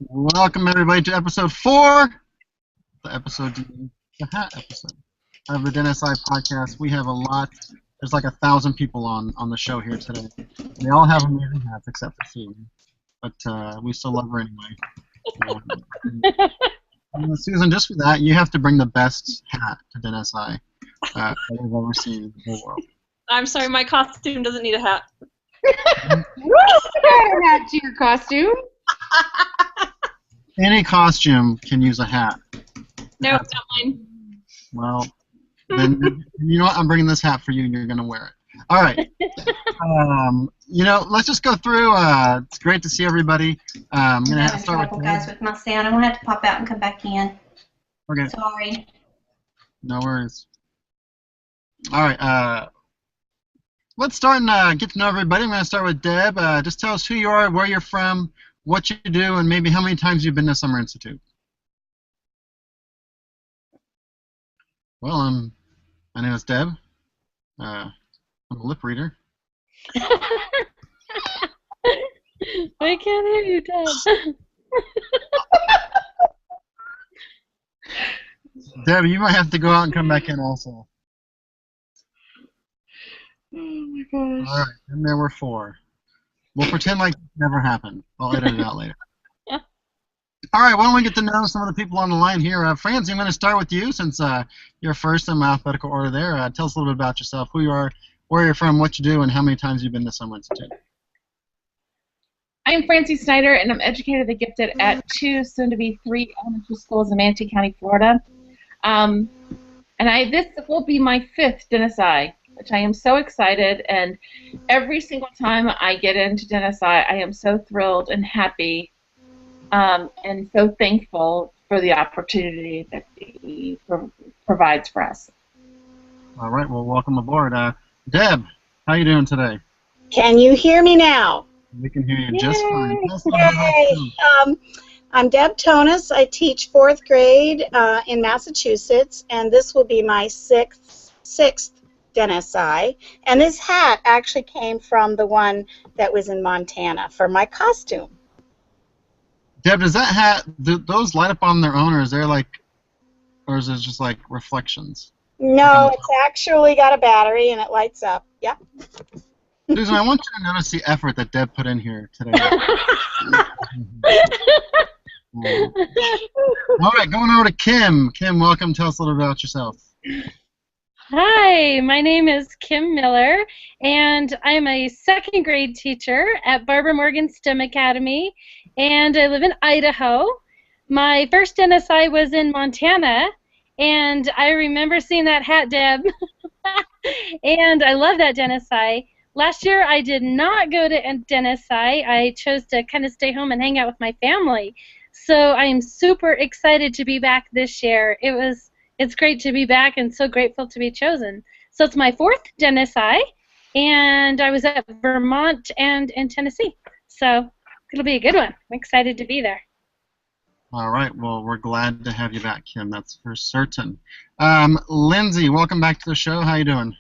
Welcome everybody to episode 4, the episode the hat episode of the Den SI podcast. We have a lot. There's like 1,000 people on the show here today. They all have amazing hats except for Susan, but we still love her anyway. Susan, just for that, you have to bring the best hat to Den SI that we've ever seen in the whole world. I'm sorry, my costume doesn't need a hat. You add a hat to your costume. Any costume can use a hat. Nope, not mine. Well, then you know what? I'm bringing this hat for you, and you're gonna wear it. All right. Let's just go through. It's great to see everybody. I'm gonna have to start with guys with my sound. I'm gonna have to pop out and come back in. Okay. Sorry. No worries. All right. Let's start and get to know everybody. I'm gonna start with Deb. Just tell us who you are, where you're from, what you do, and maybe how many times you've been to Summer Institute. Well, my name is Deb. I'm a lip reader. I can't hear you, Deb. Deb, you might have to go out and come back in also. Oh my gosh. All right, and there were 4. We'll pretend like it never happened. I'll edit it out later. All right, why don't we get to know some of the people on the line here. Francie, I'm going to start with you since you're first in alphabetical order there. Tell us a little bit about yourself, who you are, where you're from, what you do, and how many times you've been to Summer Institute. I'm Francie Snyder, and I'm educated and gifted at 2, soon-to-be 3 elementary schools in Manatee County, Florida. This will be my 5th Den SI, which I am so excited, and every single time I get into Den SI, I am so thrilled and happy and so thankful for the opportunity that he provides for us. All right, well, welcome aboard. Deb, how are you doing today? Can you hear me now? We can hear you just fine. Yay! I'm Deb Tonis. I teach 4th grade in Massachusetts, and this will be my sixth Den SI. And this hat actually came from the one that was in Montana for my costume. Deb, does that hat, do those light up on their own, or is it just like reflections? No, it's actually got a battery and it lights up. Yep. Susan, I want you to notice the effort that Deb put in here today. All right, going over to Kim. Kim, welcome. Tell us a little bit about yourself. Hi, my name is Kim Miller, and I'm a 2nd grade teacher at Barbara Morgan STEM Academy, and I live in Idaho. My first Den SI was in Montana, and I remember seeing that hat, Deb, and I love that Den SI. Last year, I did not go to Den SI. I chose to kind of stay home and hang out with my family. So I am super excited to be back this year. It's great to be back and so grateful to be chosen. So it's my 4th Den SI, and I was at Vermont and in Tennessee. So it'll be a good one. I'm excited to be there. All right, well, we're glad to have you back, Kim. That's for certain. Lindsay, welcome back to the show. How you doing?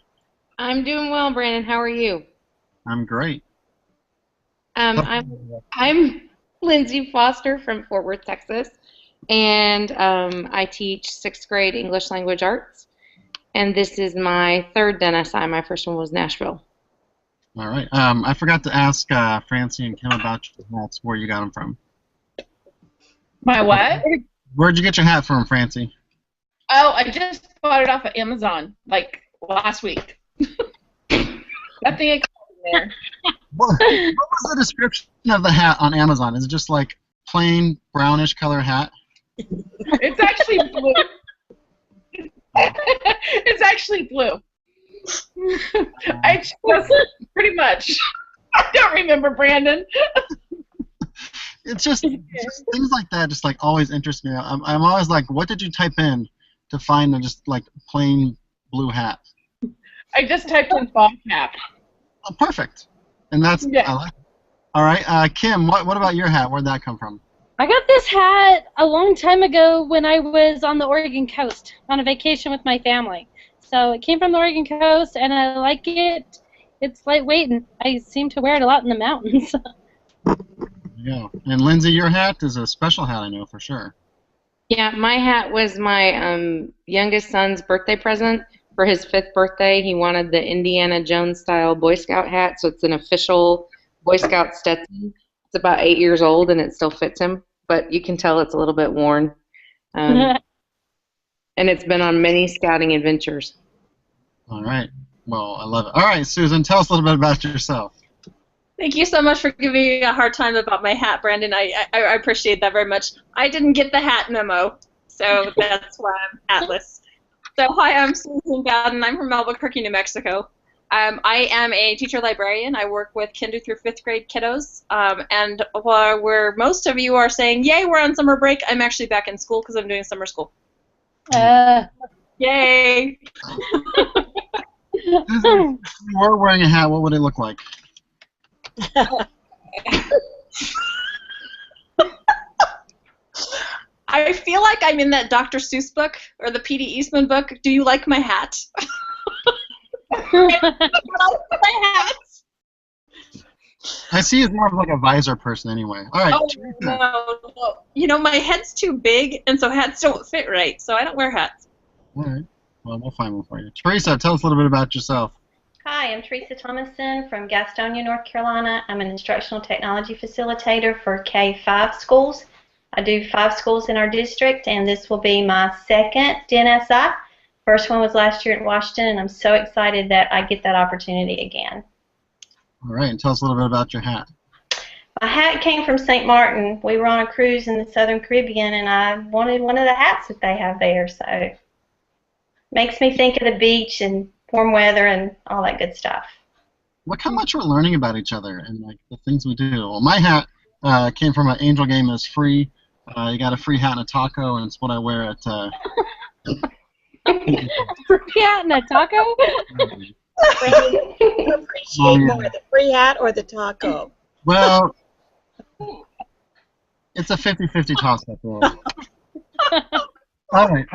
I'm doing well, Brandon. How are you? I'm great. I'm Lindsay Foster from Fort Worth, Texas, and I teach 6th grade English language arts. And this is my 3rd Den SI. My first one was Nashville. All right. I forgot to ask Francie and Kim about your hats, where you got them from. My what? Where'd you get your hat from, Francie? Oh, I just bought it off of Amazon, like last week. Nothing in there. What was the description of the hat on Amazon? Is it just like plain brownish color hat? It's actually blue. It's actually blue. I just pretty much. I don't remember, Brandon. It's just things like that just like always interest me. I'm always like, what did you type in to find a just like plain blue hat? I just typed in ball cap. Oh, perfect. And that's Yeah. I like it. All right, Kim, what about your hat? Where'd that come from? I got this hat a long time ago when I was on the Oregon coast on a vacation with my family. So it came from the Oregon coast, and I like it. It's lightweight, and I seem to wear it a lot in the mountains. Yeah. And Lindsay, your hat is a special hat, I know for sure. Yeah, my hat was my youngest son's birthday present for his 5th birthday. He wanted the Indiana Jones style Boy Scout hat, so it's an official Boy Scout Stetson. It's about 8 years old and it still fits him, but you can tell it's a little bit worn. And it's been on many scouting adventures. All right. Well, I love it. All right, Susan, tell us a little bit about yourself. Thank you so much for giving me a hard time about my hat, Brandon. I appreciate that very much. I didn't get the hat memo, so that's why I'm hatless. So hi, I'm Susan Bowden. I'm from Albuquerque, New Mexico. I am a teacher librarian. I work with kinder through 5th grade kiddos. And where most of you are saying, yay, we're on summer break, I'm actually back in school because I'm doing summer school. Yay! Susan, if you were wearing a hat, what would it look like? I feel like I'm in that Dr. Seuss book or the P.D. Eastman book. Do you like my hat? I see you as more of like a visor person anyway. All right. Oh, no. You know, my head's too big, and so hats don't fit right, so I don't wear hats. All right. Well, we'll find one for you. Teresa, tell us a little bit about yourself. Hi, I'm Teresa Thomason from Gastonia, North Carolina. I'm an instructional technology facilitator for K-5 schools. I do 5 schools in our district, and this will be my 2nd DNSI. First one was last year in Washington, and I'm so excited that I get that opportunity again. All right, and tell us a little bit about your hat. My hat came from St. Martin. We were on a cruise in the Southern Caribbean, and I wanted one of the hats that they have there, so makes me think of the beach and warm weather and all that good stuff. Look how much we're learning about each other and like the things we do. Well, my hat came from an Angel game that's free. You got a free hat and a taco, and it's what I wear at. Free hat and a taco? You appreciate more, the free hat or the taco? Well, it's a 50-50 toss-up. All right.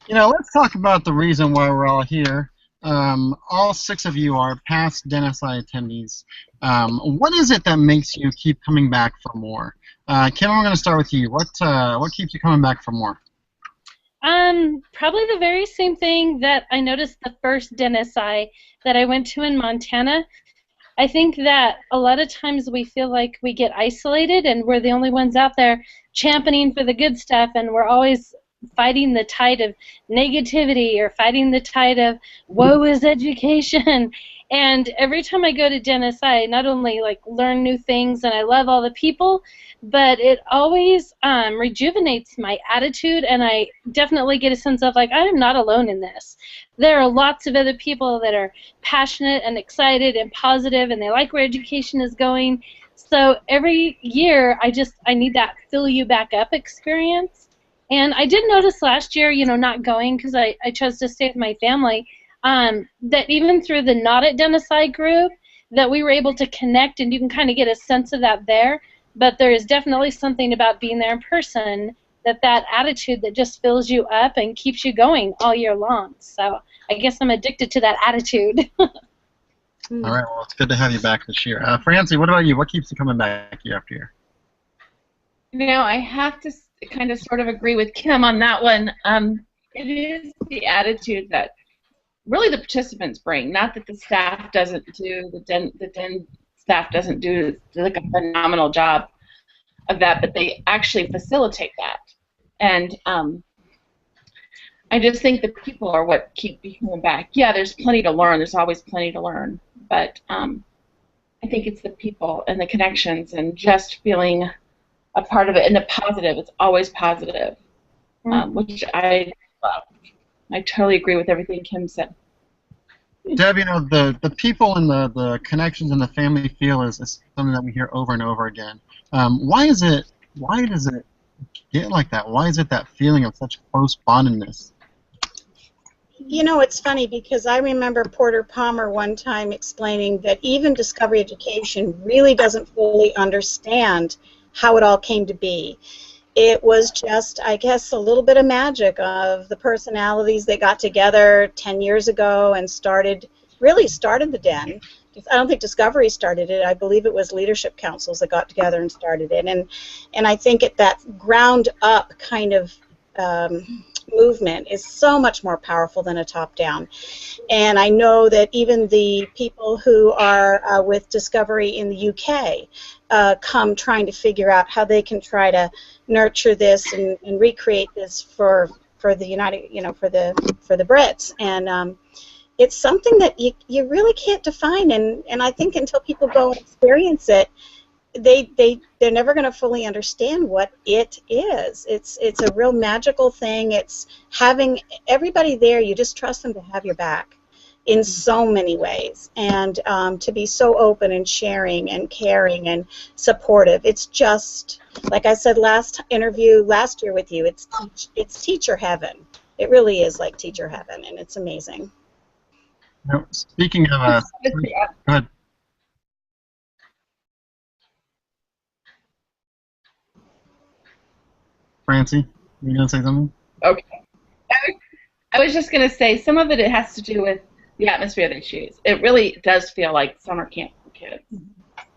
You know, let's talk about the reason why we're all here. All 6 of you are past DNSI attendees. What is it that makes you keep coming back for more? Kim, I'm going to start with you. What keeps you coming back for more? Probably the very same thing that I noticed the first DNSI that I went to in Montana. I think that a lot of times we feel like we get isolated and we're the only ones out there championing for the good stuff, and we're always fighting the tide of negativity or fighting the tide of woe is education. And every time I go to Dennis, I not only like learn new things and I love all the people, but it always rejuvenates my attitude, and I definitely get a sense of like I am not alone in this. There are lots of other people that are passionate and excited and positive, and they like where education is going. So every year I need that fill you back up experience. And I did notice last year, you know, not going because I chose to stay with my family, that even through the Not at Dennisai group, that we were able to connect, and you can kind of get a sense of that there. But there is definitely something about being there in person, that attitude that just fills you up and keeps you going all year long. So I guess I'm addicted to that attitude. All right, well, it's good to have you back this year. Francie, what about you? What keeps you coming back year after year? You know, I have to kind of sort of agree with Kim on that one. It is the attitude that really the participants bring, not that the staff doesn't do, the DEN staff doesn't do like a phenomenal job of that, but they actually facilitate that. And I just think the people are what keep me coming back. Yeah, there's plenty to learn. There's always plenty to learn. But I think it's the people and the connections and just feeling a part of it. And the positive, it's always positive, which I love. I totally agree with everything Kim said. Deb, you know, the people and the connections and the family feel is something that we hear over and over again. Why does it get like that? Why is it that feeling of such close bondedness? You know, it's funny because I remember Porter Palmer one time explaining that even Discovery Education really doesn't fully understand how it all came to be. It was just, I guess, a little bit of magic of the personalities that got together 10 years ago and really started the Den. I don't think Discovery started it. I believe it was leadership councils that got together and started it. And I think that ground up kind of movement is so much more powerful than a top-down. And I know that even the people who are with Discovery in the UK come trying to figure out how they can try to nurture this and recreate this for the United, for the Brits. And it's something that you really can't define. And I think until people go and experience it, they're never going to fully understand what it is. It's a real magical thing. It's having everybody there. You just trust them to have your back in so many ways, and to be so open and sharing and caring and supportive. It's just, like I said last year with you, it's teacher heaven. It really is like teacher heaven, and it's amazing. Now, speaking of, go ahead. Francie, you gonna say something? Okay. I was just going to say some of it has to do with the atmosphere they choose. It really does feel like summer camp for kids.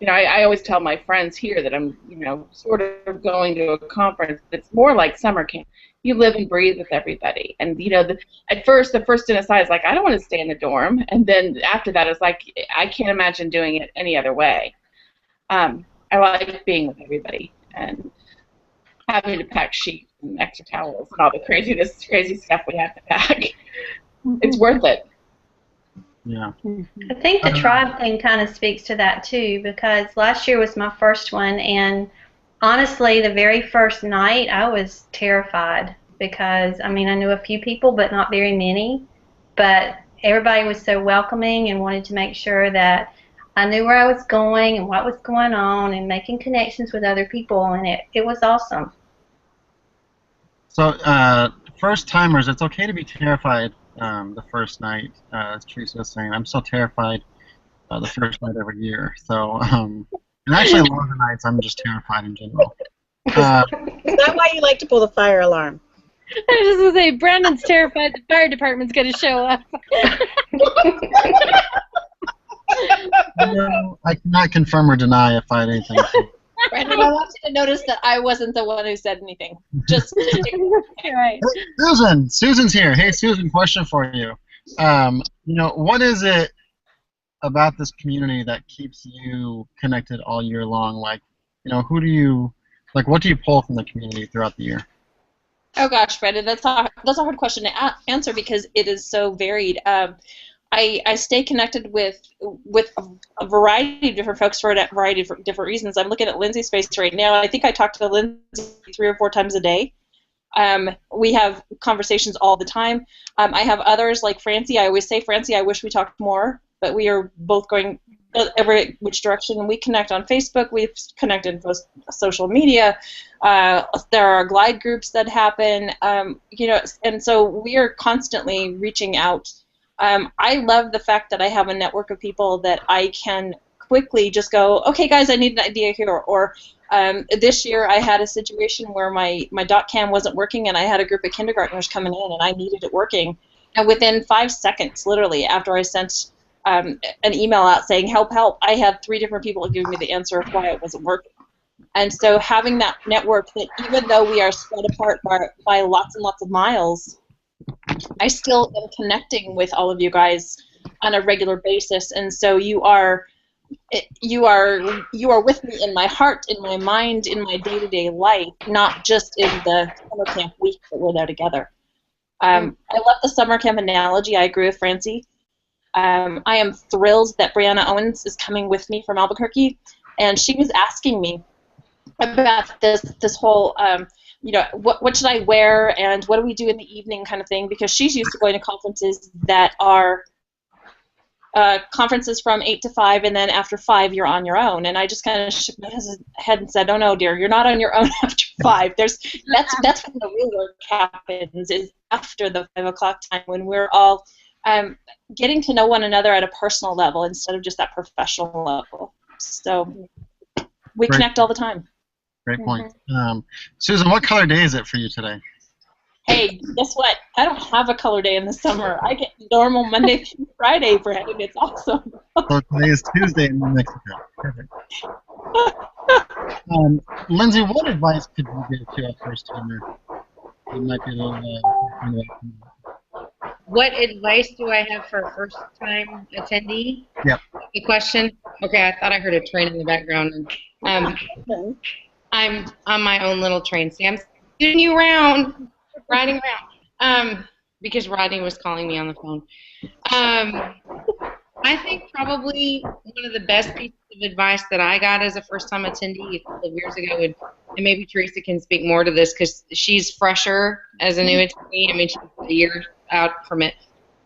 I always tell my friends here that I'm, sort of going to a conference that's more like summer camp. You live and breathe with everybody. And, at first, the first NSI is like, I don't want to stay in the dorm. And then after that, it's like, I can't imagine doing it any other way. I like being with everybody and having to pack sheets and extra towels and all the crazy stuff we have to pack. It's worth it. Yeah. I think the tribe thing kind of speaks to that too, because last year was my first one, and honestly, the very first night I was terrified because, I knew a few people, but not very many. But everybody was so welcoming and wanted to make sure that I knew where I was going and what was going on and making connections with other people, and it was awesome. So, first timers, it's okay to be terrified the first night, as Teresa was saying. I'm still terrified the first night every year. So, and actually, a lot of the nights I'm just terrified in general. Is that why you like to pull the fire alarm? I was just going to say, Brandon's terrified the fire department's going to show up. I cannot confirm or deny if I had anything. Brandon, I want you to notice that I wasn't the one who said anything. Just right. Hey, Susan's here. Hey, Susan, question for you. What is it about this community that keeps you connected all year long? Like, what do you pull from the community throughout the year? Oh gosh, Brandon, that's a hard question to answer because it is so varied. I stay connected with a variety of different folks for a variety of different reasons. I'm looking at Lindsay's face right now. I think I talk to Lindsay 3 or 4 times a day. We have conversations all the time. I have others like Francie. I always say, Francie, I wish we talked more, but we are both going every which direction. We connect on Facebook. We've connected on social media. There are glide groups that happen, and so we are constantly reaching out. I love the fact that I have a network of people that I can quickly just go, okay, guys, I need an idea here. Or this year I had a situation where my .cam wasn't working, and I had a group of kindergartners coming in, and I needed it working. And within 5 seconds, literally, after I sent an email out saying, help, help, I had 3 different people giving me the answer of why it wasn't working. And so having that network that even though we are spread apart by lots and lots of miles, I still am connecting with all of you guys on a regular basis, and so you are with me in my heart, in my mind, in my day-to-day life, not just in the summer camp week that we're there together. I love the summer camp analogy. I agree with Francie. I am thrilled that Brianna Owens is coming with me from Albuquerque, and she was asking me about this whole what should I wear and what do we do in the evening kind of thing, because she's used to going to conferences that are conferences from 8 to 5, and then after 5 you're on your own. And I just kind of shook my head and said, oh no, dear, you're not on your own after 5. That's when the real work happens, is after the 5 o'clock time, when we're all getting to know one another at a personal level instead of just that professional level. So we connect all the time. Great point. Susan, what color day is it for you today? Hey, guess what? I don't have a color day in the summer. I get normal Monday through Friday, Brandon. It's awesome. So today is Tuesday in New Mexico. Perfect. Lindsay, what advice could you give to a first timer? It might be a little. What advice do I have for a first-time attendee? Yep. The question? Okay, I thought I heard a train in the background. I'm on my own little train. Sam's shooting you around, riding around, because Rodney was calling me on the phone. I think probably one of the best pieces of advice that I got as a first-time attendee a couple of years ago, and maybe Teresa can speak more to this because she's fresher as a new attendee. I mean, she's a year out from it.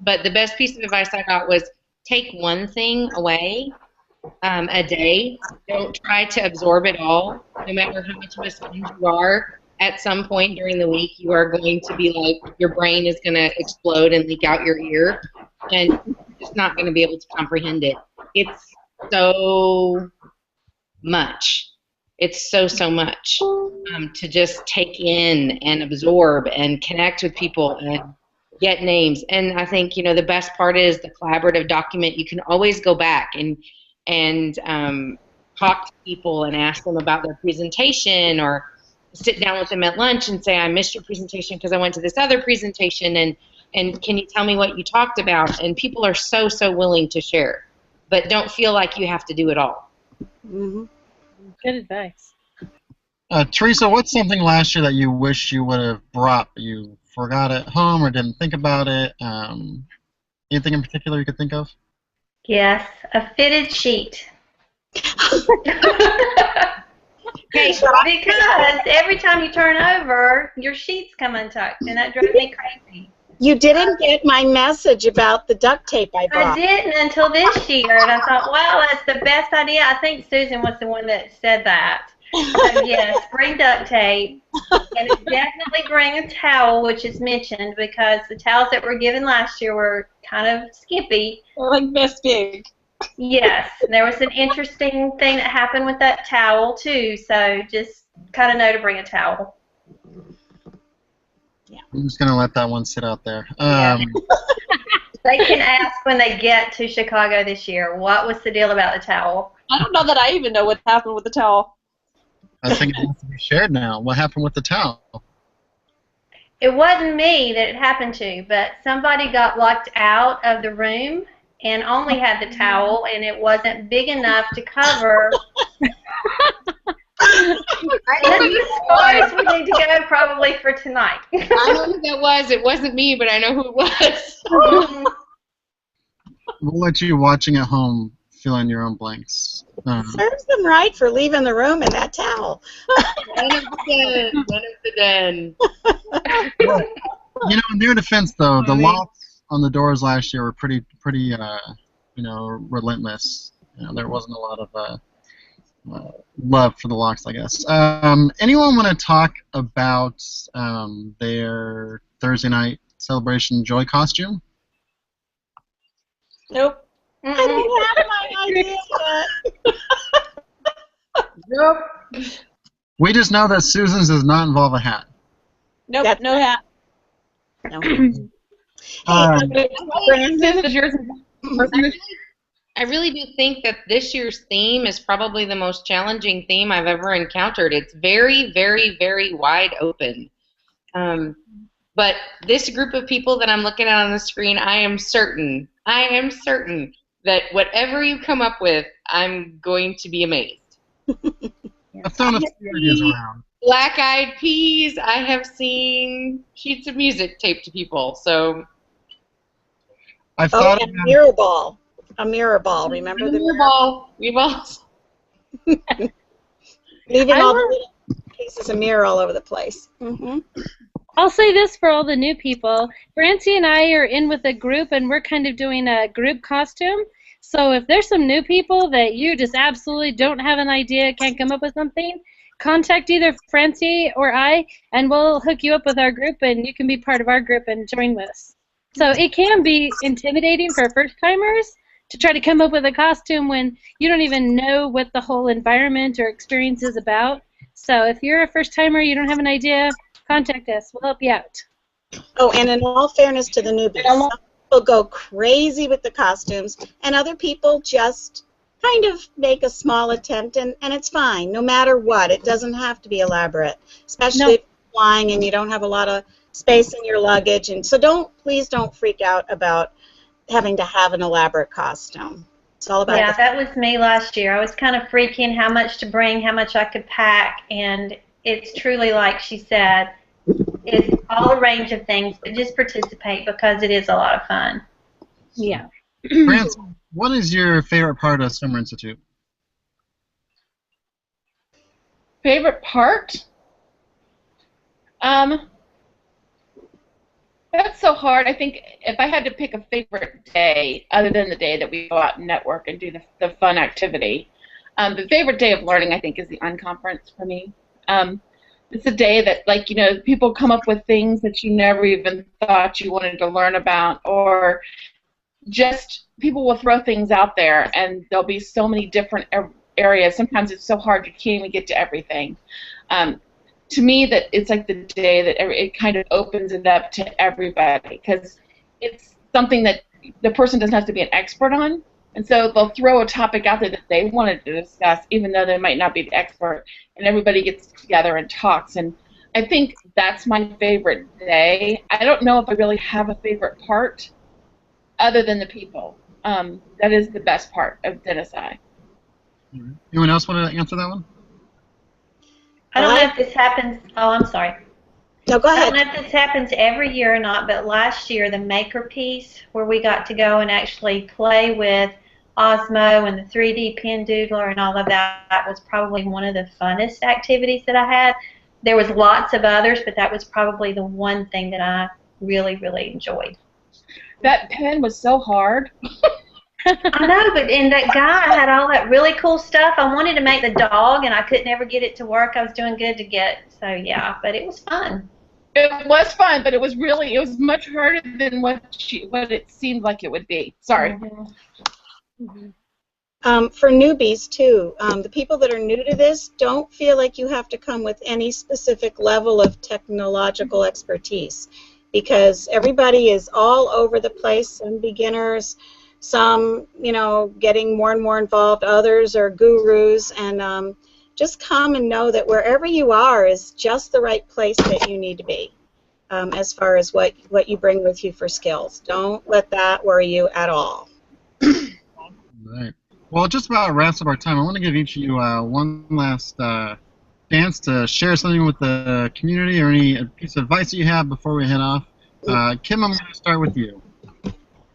But the best piece of advice I got was take one thing away a day. Don't try to absorb it all. No matter how much of a sponge you are, at some point during the week you are going to be like, your brain is going to explode and leak out your ear, and you're just not going to be able to comprehend it. It's so much. It's so much to just take in and absorb and connect with people and get names. And I think, you know, the best part is the collaborative document. You can always go back and talk to people and ask them about their presentation, or sit down with them at lunch and say, I missed your presentation because I went to this other presentation, and can you tell me what you talked about? And people are so willing to share, but don't feel like you have to do it all. Mm-hmm. Good advice. Teresa, what's something last year that you wish you would have brought, but you forgot at home or didn't think about it? Anything in particular you could think of? Yes, a fitted sheet. Because every time you turn over, your sheets come untucked, and that drove me crazy. You didn't get my message about the duct tape I bought. I didn't until this year, and I thought, wow, that's the best idea. I think Susan was the one that said that. So yes, bring duct tape, and definitely bring a towel, which is mentioned, because the towels that were given last year were kind of skimpy. They're like this big. Yes, there was an interesting thing that happened with that towel too, so just kind of know to bring a towel. Yeah. I'm just gonna let that one sit out there. They can ask when they get to Chicago this year, what was the deal about the towel? I don't know that I even know what happened with the towel. I think it has to be shared now. What happened with the towel? It wasn't me that it happened to, but somebody got locked out of the room and only had the towel, and it wasn't big enough to cover. I know as far as we need to go probably for tonight. I know who that was. It wasn't me, but I know who it was. We'll let you watching at home fill in your own blanks. Serves them right for leaving the room in that towel. One of the den. Well, you know, in their defense, though, the locks on the doors last year were pretty, you know, relentless. You know, there wasn't a lot of love for the locks, I guess. Anyone want to talk about their Thursday night celebration joy costume? Nope. I didn't have my idea yet. Nope. We just know that Susan's does not involve a hat. Nope, no hat. No. I really do think that this year's theme is probably the most challenging theme I've ever encountered. It's very, very, very wide open. But this group of people that I'm looking at on the screen, I am certain that whatever you come up with, I'm going to be amazed. I've thrown a few ideas around. Black Eyed Peas. I have seen sheets of music taped to people. So I've thought a mirror ball. A mirror ball. Remember the mirror ball? We've all leaving all the little pieces of mirror all over the place. Mm-hmm. I'll say this for all the new people. Francie and I are in with a group, and we're kind of doing a group costume. So if there's some new people that you just absolutely don't have an idea, can't come up with something, contact either Francie or I, and we'll hook you up with our group, and you can be part of our group and join with us. So it can be intimidating for first-timers to try to come up with a costume when you don't even know what the whole environment or experience is about. So if you're a first-timer, you don't have an idea, contact us. We'll help you out. Oh, and in all fairness to the newbies, some people go crazy with the costumes, and other people just kind of make a small attempt, and it's fine, no matter what. It doesn't have to be elaborate, especially if you're flying and you don't have a lot of space in your luggage. And so please don't freak out about having to have an elaborate costume. It's all about that was me last year. I was kind of freaking how much to bring, how much I could pack, and it's truly like she said, it's all a range of things, but just participate because it is a lot of fun. Yeah. France, what is your favorite part of Swimmer Institute? Favorite part? That's so hard. I think if I had to pick a favorite day, other than the day that we go out and network and do the fun activity, the favorite day of learning, I think, is the unconference for me. It's a day that, like, you know, people come up with things that you never even thought you wanted to learn about, or just people will throw things out there, and there'll be so many different areas. Sometimes it's so hard you can't even get to everything. To me, that it's like the day that it kind of opens it up to everybody, because it's something that the person doesn't have to be an expert on, and so they'll throw a topic out there that they wanted to discuss, even though they might not be the expert, and everybody gets together and talks. And I think that's my favorite day. I don't know if I really have a favorite part other than the people. That is the best part of DNSI. Anyone else want to answer that one? I don't know if this happens. Oh, I'm sorry. No, go ahead. I don't know if this happens every year or not, but last year the maker piece, where we got to go and actually play with Osmo and the 3D pen doodler and all of that, was probably one of the funnest activities that I had. There was lots of others, but that was probably the one thing that I really, really enjoyed. That pen was so hard. I know, but and that guy had all that really cool stuff. I wanted to make the dog, and I could never get it to work. I was doing good to get, so yeah, but it was fun. It was fun, but it was much harder than what it seemed like it would be. Sorry. For newbies, too, the people that are new to this, don't feel like you have to come with any specific level of technological expertise, because everybody is all over the place. Some beginners, some, you know, getting more and more involved, others are gurus, and just come and know that wherever you are is just the right place that you need to be, as far as what you bring with you for skills. Don't let that worry you at all. Right. Well, just about wraps up our time. I want to give each of you one last chance to share something with the community, or any piece of advice that you have before we head off. Kim, I'm going to start with you.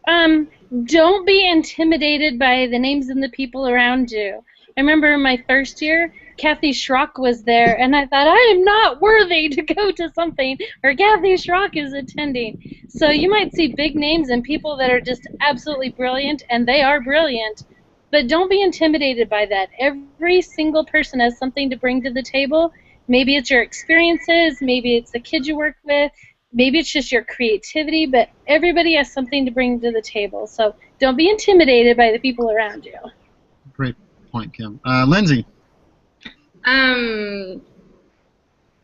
Don't be intimidated by the names and the people around you. I remember in my first year, Kathy Schrock was there, and I thought, I am not worthy to go to something where Kathy Schrock is attending. So you might see big names and people that are just absolutely brilliant, and they are brilliant, but don't be intimidated by that. Every single person has something to bring to the table. Maybe it's your experiences, maybe it's the kids you work with, maybe it's just your creativity, but everybody has something to bring to the table. So don't be intimidated by the people around you. Great point, Kim. Lindsay?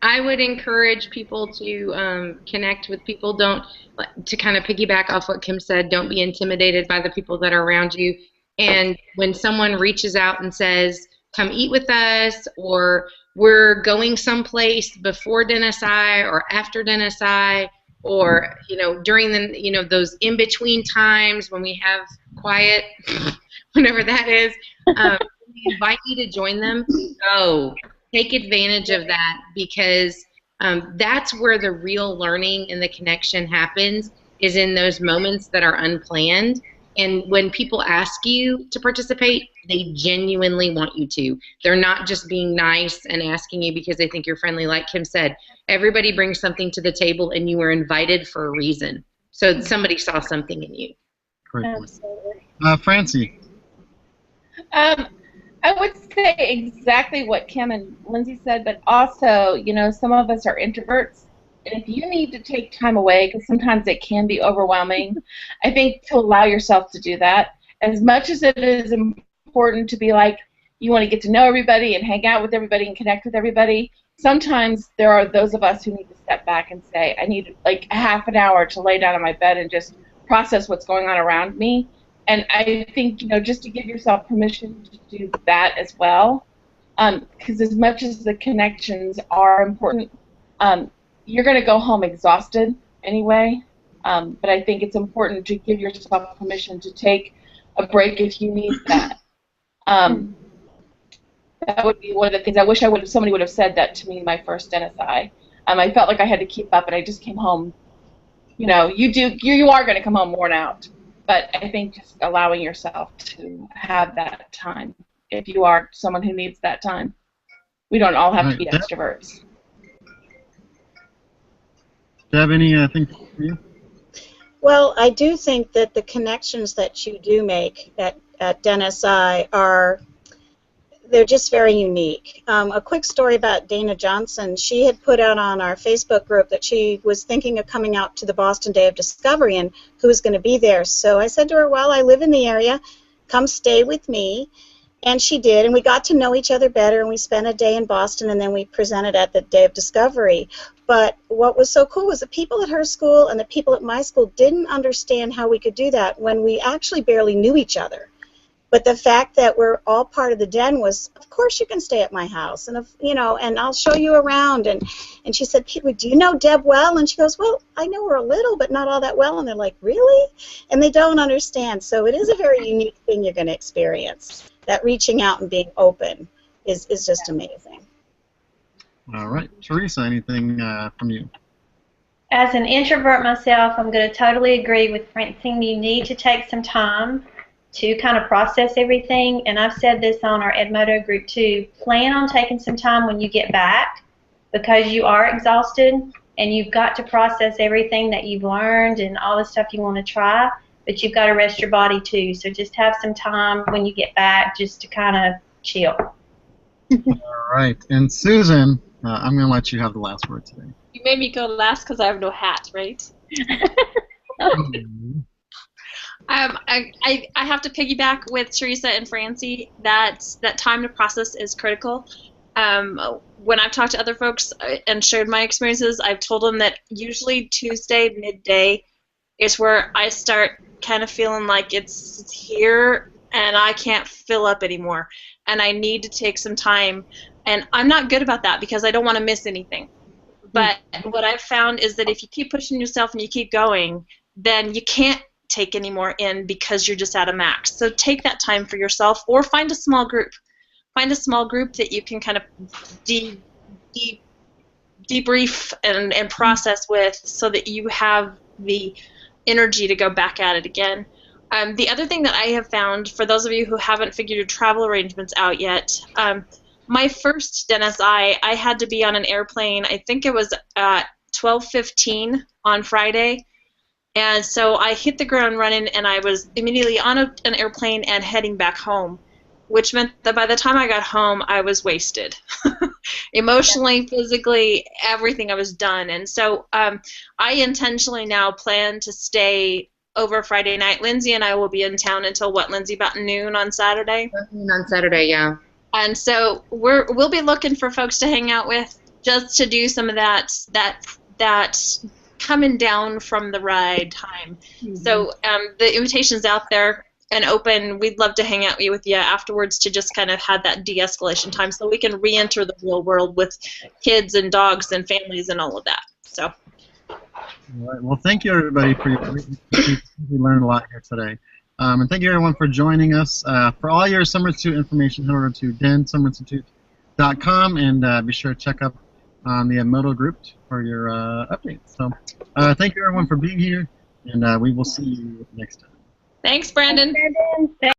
I would encourage people to connect with people. To kind of piggyback off what Kim said, don't be intimidated by the people that are around you. And when someone reaches out and says, come eat with us, or we're going someplace before DNSI or after DNSI, or, you know, during the, you know, those in-between times when we have quiet, whenever that is, we invite you to join them. Go. Take advantage of that, because that's where the real learning and the connection happens, is in those moments that are unplanned. And when people ask you to participate, they genuinely want you to. They're not just being nice and asking you because they think you're friendly. Like Kim said, everybody brings something to the table, and you were invited for a reason. So somebody saw something in you. Great point. Francie? I would say exactly what Kim and Lindsay said, but also, you know, some of us are introverts. And if you need to take time away, because sometimes it can be overwhelming, I think to allow yourself to do that. As much as it is important to be like, you want to get to know everybody and hang out with everybody and connect with everybody, sometimes there are those of us who need to step back and say, I need like a half an hour to lay down on my bed and just process what's going on around me. And I think, just to give yourself permission to do that as well, because as much as the connections are important, you're going to go home exhausted anyway. But I think it's important to give yourself permission to take a break if you need that. That would be one of the things. I wish somebody would have said that to me my first NSI. I felt like I had to keep up, and I just came home. You are going to come home worn out. But I think just allowing yourself to have that time, if you are someone who needs that time. We don't all have to be extroverts. Deb, anything for you? Well, I do think that the connections that you do make at DNSI they're just very unique. A quick story about Dana Johnson. She had put out on our Facebook group that she was thinking of coming out to the Boston Day of Discovery and who was going to be there. So I said to her, well, I live in the area. Come stay with me. And she did, and we got to know each other better, and we spent a day in Boston, and then we presented at the Day of Discovery. But what was so cool was the people at her school and the people at my school didn't understand how we could do that when we actually barely knew each other. But the fact that we're all part of the den was, of course you can stay at my house, and and I'll show you around. And she said, do you know Deb well? And she goes, well, I know her a little, but not all that well. And they're like, really? And they don't understand. So it is a very unique thing you're going to experience. That reaching out and being open is just amazing. All right, Teresa, anything from you? As an introvert myself, I'm going to totally agree with Francine. You need to take some time to kind of process everything, and I've said this on our Edmodo group too. Plan on taking some time when you get back, because you are exhausted and you've got to process everything that you've learned and all the stuff you want to try, but you've got to rest your body too. So just have some time when you get back just to kind of chill. All right, and Susan, I'm going to let you have the last word today. You made me go last because I have no hat, right? I have to piggyback with Teresa and Francie that time to process is critical. When I've talked to other folks and shared my experiences, I've told them that usually Tuesday midday is where I start kind of feeling like it's here and I can't fill up anymore, and I need to take some time. And I'm not good about that because I don't want to miss anything. But what I've found is that if you keep pushing yourself and you keep going, then you can't take any more in because you're just at a max. So take that time for yourself, or find a small group. Find a small group that you can kind of debrief and process with, so that you have the energy to go back at it again. The other thing that I have found, for those of you who haven't figured your travel arrangements out yet, my first DNSI, I had to be on an airplane, I think it was at 12:15 on Friday. And so I hit the ground running, and I was immediately on an airplane and heading back home, which meant that by the time I got home, I was wasted. Emotionally, physically, everything, I was done. And so I intentionally now plan to stay over Friday night. Lindsay and I will be in town until, what, Lindsay, about noon on Saturday? On Saturday, yeah. And so we'll be looking for folks to hang out with, just to do some of that coming down from the ride time. Mm-hmm. So the invitation's out there and open. We'd love to hang out with you afterwards to just kind of have that de-escalation time, so we can re-enter the real world with kids and dogs and families and all of that. So. All right. Well, thank you, everybody, for your we learned a lot here today. And thank you, everyone, for joining us. For all your Summer Institute information, head over to denssummerinstitute.com and be sure to check up on the Edmodo group for your updates. So thank you, everyone, for being here, and we will see you next time. Thanks, Brandon. Thanks, Brandon.